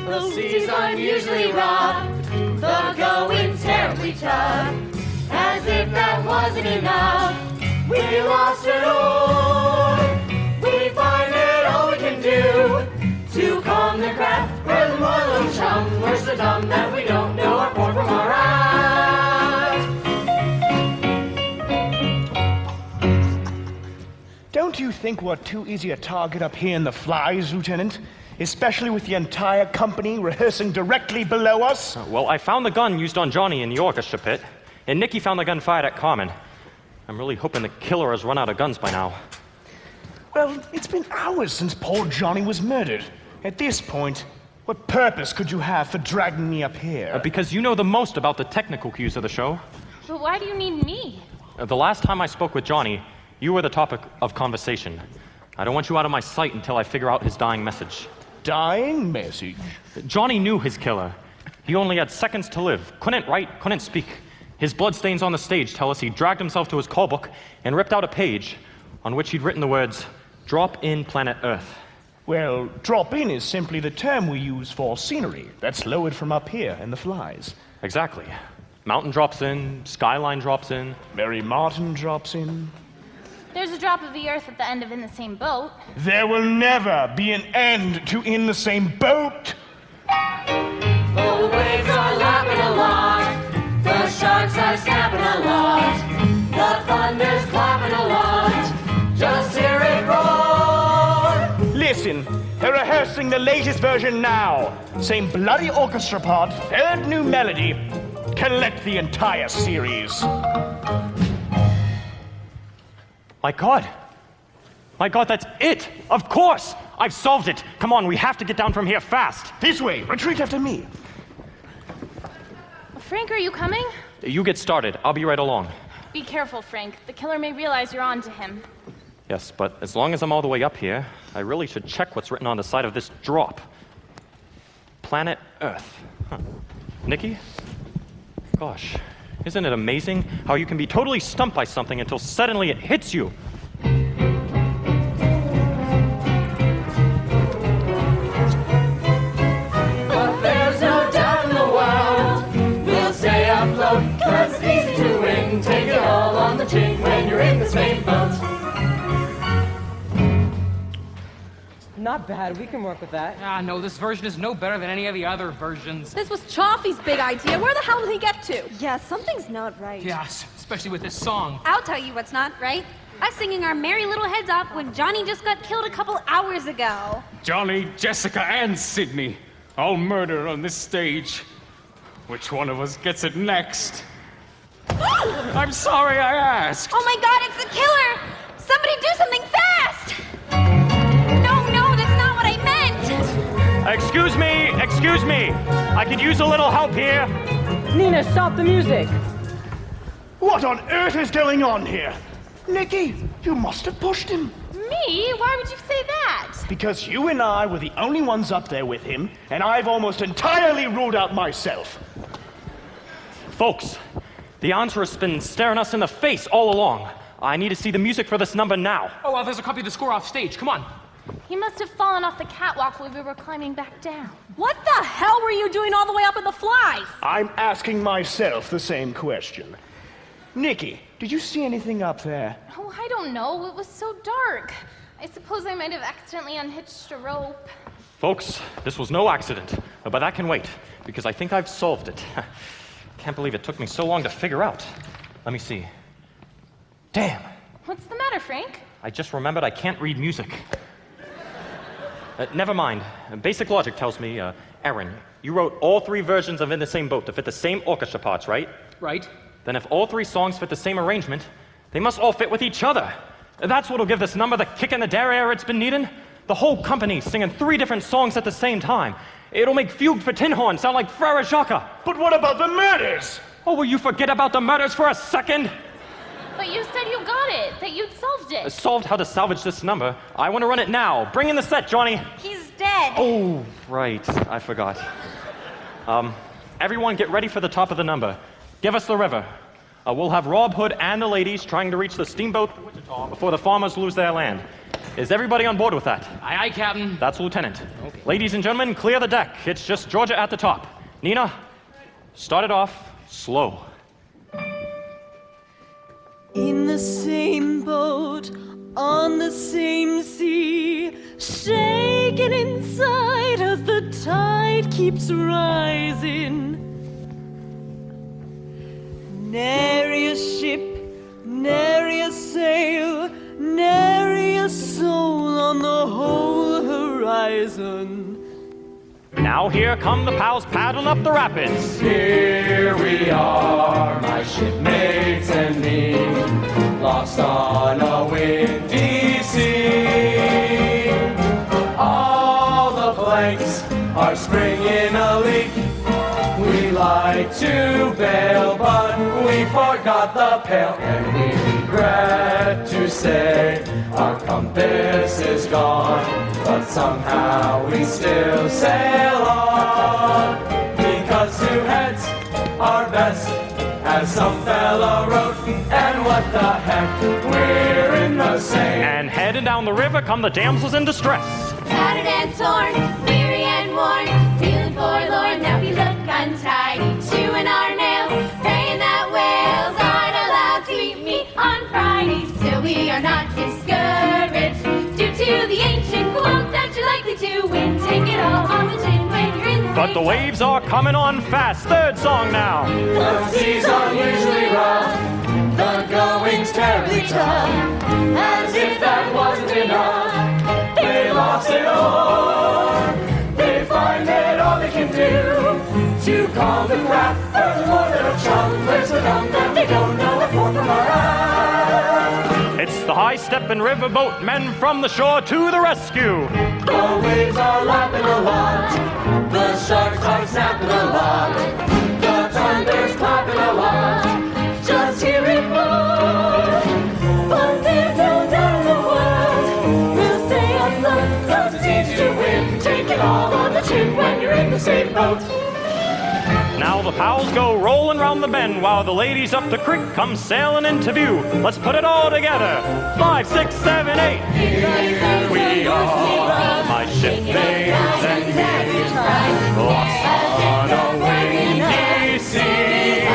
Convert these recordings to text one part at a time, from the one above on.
The sea's unusually rough, the going's terribly tough. As if that wasn't enough, we lost an oar. We find it all we can do to calm the craft. We're the Moilo chum, we're so dumb that we don't know our port from our aft. Don't you think we're too easy a target up here in the flies, Lieutenant? Especially with the entire company rehearsing directly below us? Well, I found the gun used on Johnny in the orchestra pit, and Niki found the gun fired at Carmen. I'm really hoping the killer has run out of guns by now. Well, it's been hours since poor Johnny was murdered. At this point, what purpose could you have for dragging me up here? Because you know the most about the technical cues of the show. But why do you need me? The last time I spoke with Johnny, you were the topic of conversation. I don't want you out of my sight until I figure out his dying message. Dying message? Johnny knew his killer. He only had seconds to live. Couldn't write, couldn't speak. His bloodstains on the stage tell us he dragged himself to his call book and ripped out a page on which he'd written the words, "Drop in planet Earth." Well, drop in is simply the term we use for scenery that's lowered from up here in the flies. Exactly. Mountain drops in, skyline drops in. Mary Martin drops in. There's a drop of the earth at the end of In the Same Boat. There will never be an end to In the Same Boat. The waves are lapping a lot, the sharks are snapping a lot, the thunder's clapping a lot, just hear it roar. Listen, they're rehearsing the latest version now. Same bloody orchestra part, third new melody. Collect the entire series. My God! My God, that's it! Of course! I've solved it! Come on, we have to get down from here fast! This way, retreat after me. Frank, are you coming? You get started. I'll be right along. Be careful, Frank. The killer may realize you're on to him. Yes, but as long as I'm all the way up here, I really should check what's written on the side of this drop. Planet Earth. Huh. Niki? Gosh, isn't it amazing how you can be totally stumped by something until suddenly it hits you? But there's no doubt in the world, we'll stay afloat, 'cause it's easy to win. Take it all on the chin when you're in the same boat. Not bad, we can work with that. Ah, no, this version is no better than any of the other versions. This was Cioffi's big idea. Where the hell did he get to? Yeah, something's not right. Yes, especially with this song. I'll tell you what's not right. Us singing our merry little heads off when Johnny just got killed a couple hours ago. Johnny, Jessica, and Sydney, all murder on this stage. Which one of us gets it next? I'm sorry I asked. Oh my God, it's the killer! Somebody do something fast! No, that's not what I meant! Excuse me! I could use a little help here. Nina, stop the music! What on earth is going on here? Niki, you must have pushed him. Me? Why would you say that? Because you and I were the only ones up there with him, and I've almost entirely ruled out myself. Folks, the answer has been staring us in the face all along. I need to see the music for this number now. Oh, well, there's a copy of the score off stage. Come on. He must have fallen off the catwalk while we were climbing back down. What the hell were you doing all the way up in the flies? I'm asking myself the same question. Niki, did you see anything up there? Oh, I don't know. It was so dark. I suppose I might have accidentally unhitched a rope. Folks, this was no accident, but that can wait, because I think I've solved it. Can't believe it took me so long to figure out. Let me see. Damn. What's the matter, Frank? I just remembered I can't read music. Never mind. Basic logic tells me, Aaron, you wrote all three versions of In the Same Boat to fit the same orchestra parts, right? Right. Then if all three songs fit the same arrangement, they must all fit with each other. That's what'll give this number the kick in the derriere it's been needing. The whole company singing three different songs at the same time. It'll make Fugue for Tin Horn sound like Frere Jacques. But what about the murders? Oh, will you forget about the murders for a second? But you said you got it, that you'd solved it. Solved how to salvage this number. I want to run it now. Bring in the set, Johnny. He's dead. Oh, right. I forgot. Everyone get ready for the top of the number. Give us the river. We'll have Rob Hood and the ladies trying to reach the steamboat to Wichita before the farmers lose their land. Is everybody on board with that? Aye, aye, Captain. That's Lieutenant. Okay. Ladies and gentlemen, clear the deck. It's just Georgia at the top. Nina, start it off slow. In the same boat, on the same sea, shaken inside as the tide keeps rising. Nary a ship, nary a sail, nary a soul on the whole horizon. Now here come the pals paddling up the rapids. Here we are, my shipmates and me, lost on a windy sea. All the planks are springing a leak. We like to bail, but we forgot the pail, and we regret to say our compass is gone, but somehow we still sail on, because two heads are best, as some fella wrote, and what the heck, we're in the same. And heading down the river come the damsels in distress. Tattered and torn, weary and worn, feeling forlorn, now we look untidy, chewing our nails, praying that whales aren't allowed to eat meat on Friday. Still we are not discouraged, due to the ancient quote that you're likely to win. Take it all on the chin when you're in the But the waves are coming on fast. Third song now. The seas are usually rough, the going's terribly tough, as if that wasn't enough. They lost it all. They find that all they can do to calm the craft. There's more than a chum. There's a gum that they don't know what for from our eye. It's the high-stepping riverboat men from the shore to the rescue. The waves are lapping a lot. The sharks are snapping a lot. The thunder's clapping a lot. Just hear it roar. But there's no doubt in the world we'll stay afloat, 'cause it's easy to win. Take it all on the chin when you're in the same boat. Now the pals go rolling round the bend while the ladies up the creek come sailing into view. Let's put it all together. 5, 6, 7, 8. Here we are, my shipmates and me, lost on a windy sea.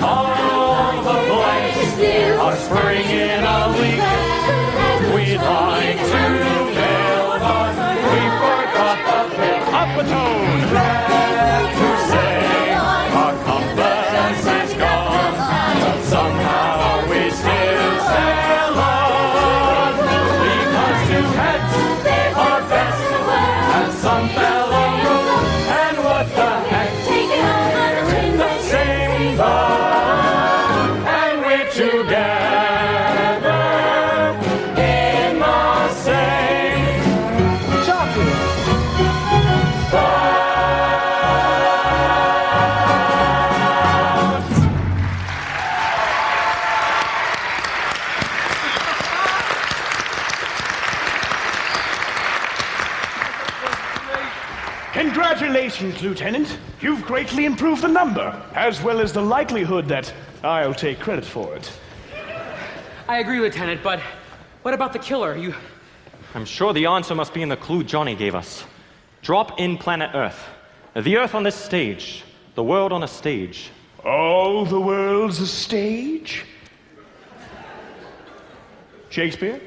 All the planks are springing a leak. We'd like to bail, but we forgot the pail. Up a tone. To say our compass is gone, but somehow we still sail on, because two heads are best, as some fellow wrote, and what the heck, we're in the same boat, and we're together in the same boat. Congratulations, Lieutenant. You've greatly improved the number, as well as the likelihood that I'll take credit for it. I agree, Lieutenant, but what about the killer? I'm sure the answer must be in the clue Johnny gave us. Drop in planet Earth. The Earth on this stage. The world on a stage. Oh, the world's a stage? Shakespeare?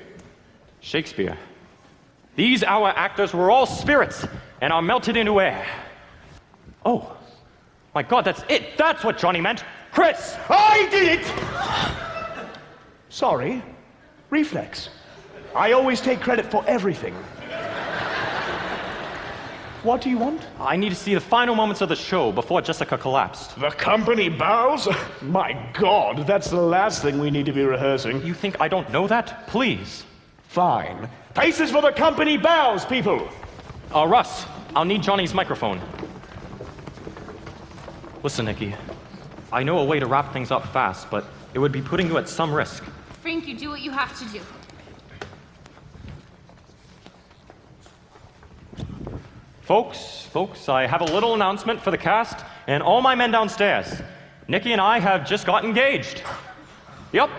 Shakespeare. These our actors were all spirits and are melted into air. Oh, my God, that's it. That's what Johnny meant. Chris! I did it! Sorry. Reflex. I always take credit for everything. What do you want? I need to see the final moments of the show before Jessica collapsed. The company bows? My God, that's the last thing we need to be rehearsing. You think I don't know that? Please. Fine. Faces for the company bows, people! Russ, I'll need Johnny's microphone. Listen, Niki. I know a way to wrap things up fast, but it would be putting you at some risk. Frank, you do what you have to do. Folks, I have a little announcement for the cast and all my men downstairs. Niki and I have just got engaged. Yep.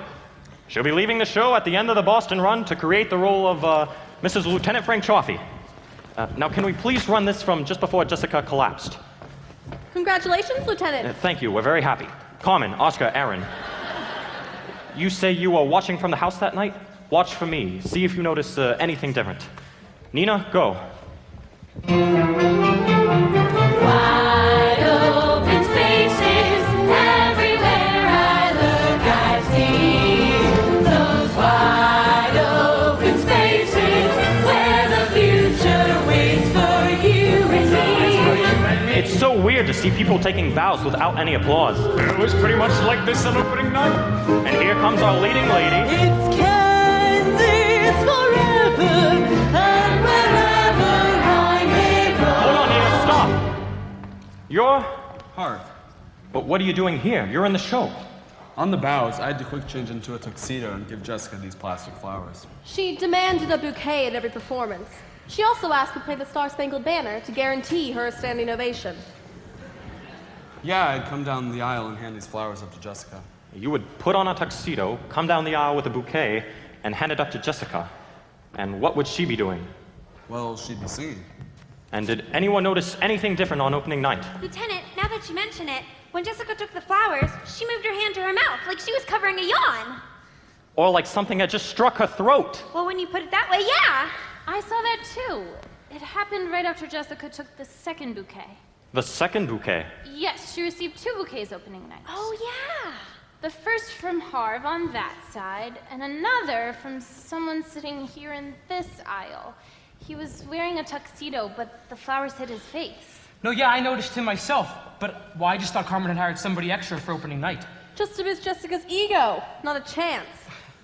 She'll be leaving the show at the end of the Boston run to create the role of Mrs. Lieutenant Frank Cioffi. Now, can we please run this from just before Jessica collapsed? Congratulations, Lieutenant. Thank you. We're very happy. Carmen, Oscar, Aaron. You say you were watching from the house that night? Watch for me. See if you notice anything different. Nina, go. Wide open spaces, everywhere I look I see those wide open spaces where the future waits for you and me. It's so weird to see people taking vows without any applause. It was pretty much like this on opening night. And here comes our leading lady. It's Kansas forever and wherever I may roam. Hold on, Nina, stop. You're... Harv. But what are you doing here? You're in the show. On the bows, I had to quick change into a tuxedo and give Jessica these plastic flowers. She demanded a bouquet at every performance. She also asked to play the Star-Spangled Banner to guarantee her a standing ovation. Yeah, I'd come down the aisle and hand these flowers up to Jessica. You would put on a tuxedo, come down the aisle with a bouquet, and hand it up to Jessica. And what would she be doing? Well, she'd be singing. And did anyone notice anything different on opening night? Lieutenant, now that you mention it, when Jessica took the flowers, she moved her hand to her mouth like she was covering a yawn. Or like something had just struck her throat? Well, when you put it that way, yeah. I saw that too. It happened right after Jessica took the second bouquet. The second bouquet? Yes, she received 2 bouquets opening night. Oh, yeah. The first from Harv on that side, and another from someone sitting here in this aisle. He was wearing a tuxedo, but the flowers hid his face. No, yeah, I noticed him myself. But why? I just thought Carmen had hired somebody extra for opening night. Just to miss Jessica's ego. Not a chance.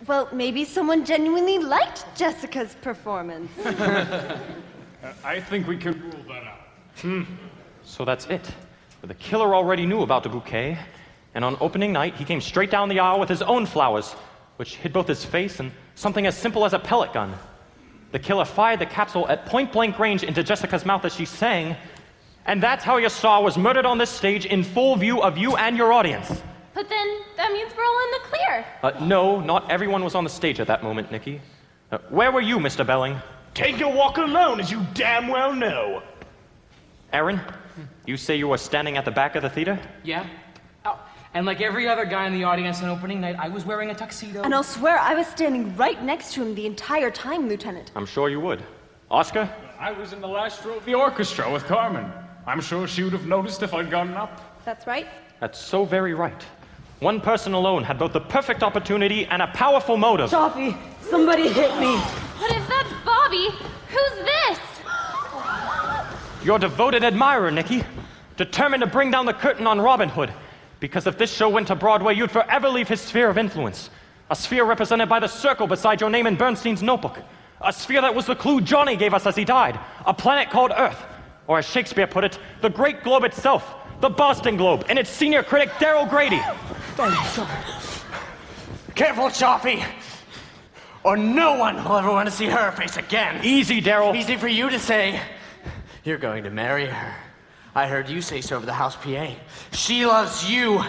Well, maybe someone genuinely liked Jessica's performance. I think we can rule that out. So that's it. The killer already knew about the bouquet, and on opening night, he came straight down the aisle with his own flowers, which hid both his face and something as simple as a pellet gun. The killer fired the capsule at point-blank range into Jessica's mouth as she sang, and that's how your star was murdered on this stage in full view of you and your audience. But then that means we're all in the clear. No, not everyone was on the stage at that moment, Niki. Where were you, Mr. Belling? Take your walk alone, as you damn well know. Aaron, you say you were standing at the back of the theater? Yeah. Oh, and like every other guy in the audience on opening night, I was wearing a tuxedo. And I'll swear I was standing right next to him the entire time, Lieutenant. I'm sure you would. Oscar? I was in the last row of the orchestra with Carmen. I'm sure she would have noticed if I'd gotten up. That's right. That's so very right. One person alone had both the perfect opportunity and a powerful motive. Cioffi, somebody hit me. But if that's Bobby, who's this? Your devoted admirer, Niki. Determined to bring down the curtain on Robin Hood. Because if this show went to Broadway, you'd forever leave his sphere of influence. A sphere represented by the circle beside your name in Bernstein's notebook. A sphere that was the clue Johnny gave us as he died. A planet called Earth. Or as Shakespeare put it, the great globe itself. The Boston Globe, and its senior critic, Daryl Grady. Careful, Cioffi, or no one will ever want to see her face again. Easy, Daryl. Easy for you to say. You're going to marry her. I heard you say so over the house PA. She loves you.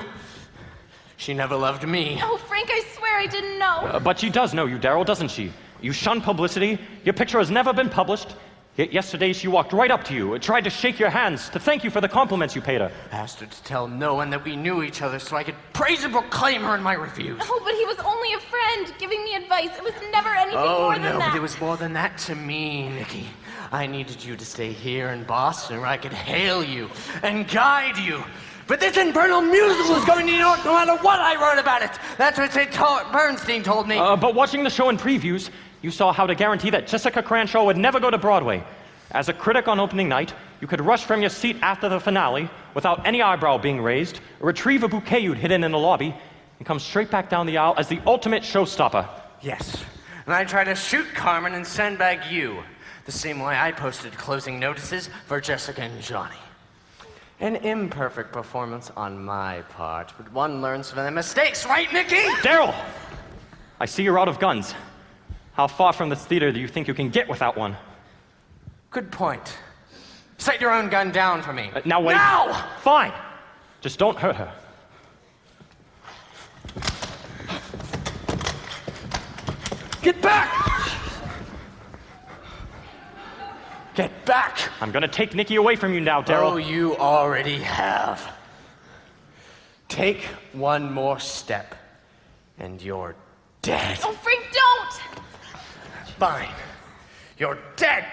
She never loved me. Oh, Frank, I swear I didn't know. But she does know you, Daryl, doesn't she? You shun publicity. Your picture has never been published. Yet yesterday she walked right up to you and tried to shake your hands to thank you for the compliments you paid her. Asked her to tell no one that we knew each other so I could praise and proclaim her in my reviews. Oh, but he was only a friend giving me advice. It was never anything more than that. Oh, no, but it was more than that to me, Niki. I needed you to stay here in Boston where I could hail you and guide you. But this infernal musical is going to New York no matter what I wrote about it. That's what Bernstein told me. But watching the show in previews, you saw how to guarantee that Jessica Cranshaw would never go to Broadway. As a critic on opening night, you could rush from your seat after the finale without any eyebrow being raised, retrieve a bouquet you'd hidden in the lobby, and come straight back down the aisle as the ultimate showstopper. Yes, and I tried to shoot Carmen and sandbag you, the same way I posted closing notices for Jessica and Johnny. An imperfect performance on my part, but one learns from their mistakes, right, Niki? Daryl! I see you're out of guns. How far from this theater do you think you can get without one? Good point. Set your own gun down for me. Now wait. Now! Fine. Just don't hurt her. Get back! Get back! I'm gonna take Niki away from you now, Daryl. Oh, you already have. Take one more step, and you're dead. Oh, Frank, don't! Fine. You're dead!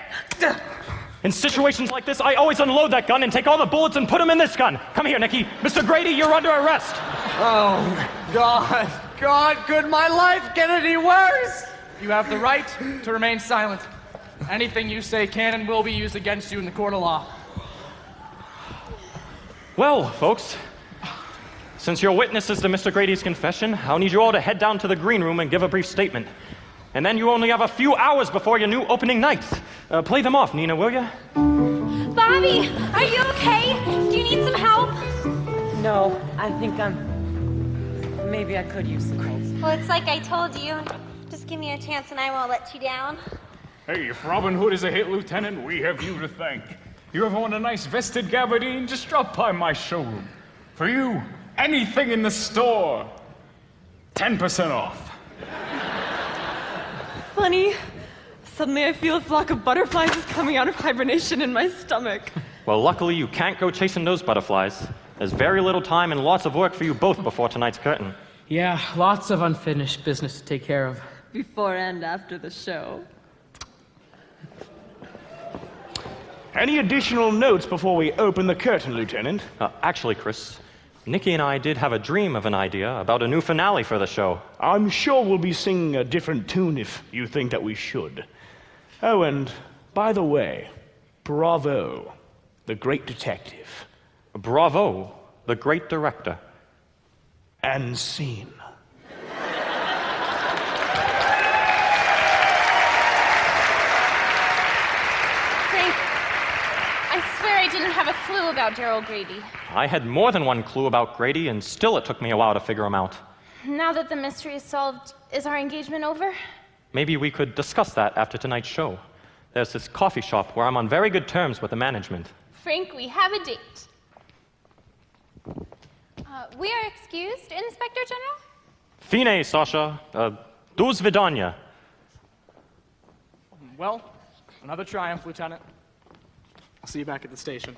In situations like this, I always unload that gun and take all the bullets and put them in this gun. Come here, Niki. Mr. Grady, you're under arrest. Oh, God. God, could my life get any worse? You have the right to remain silent. Anything you say can and will be used against you in the court of law. Well, folks, since you're witnesses to Mr. Grady's confession, I'll need you all to head down to the green room and give a brief statement. And then you only have a few hours before your new opening night. Play them off, Nina, will you? Bobby, are you okay? Do you need some help? No, I think maybe I could use some help. Well, it's like I told you. Just give me a chance and I won't let you down. Hey, if Robin Hood is a hit, Lieutenant, we have you to thank. You ever want a nice vested gabardine? Just drop by my showroom. For you, anything in the store, 10% off. Funny. Suddenly I feel a flock of butterflies is coming out of hibernation in my stomach. Well, luckily you can't go chasing those butterflies. There's very little time and lots of work for you both before tonight's curtain. Yeah, lots of unfinished business to take care of. Before and after the show. Any additional notes before we open the curtain, Lieutenant? Actually, Chris, Niki and I did have a dream of an idea about a new finale for the show. I'm sure we'll be singing a different tune if you think that we should. Oh, and by the way, bravo, the great detective. Bravo, the great director. And scene. Frank, I swear I didn't have a clue about Daryl Grady. I had more than one clue about Grady, and still it took me a while to figure him out. Now that the mystery is solved, is our engagement over? Maybe we could discuss that after tonight's show. There's this coffee shop where I'm on very good terms with the management. Frank, we have a date. We are excused, Inspector General? Fine, Sasha. Do svidania. Well, another triumph, Lieutenant. I'll see you back at the station.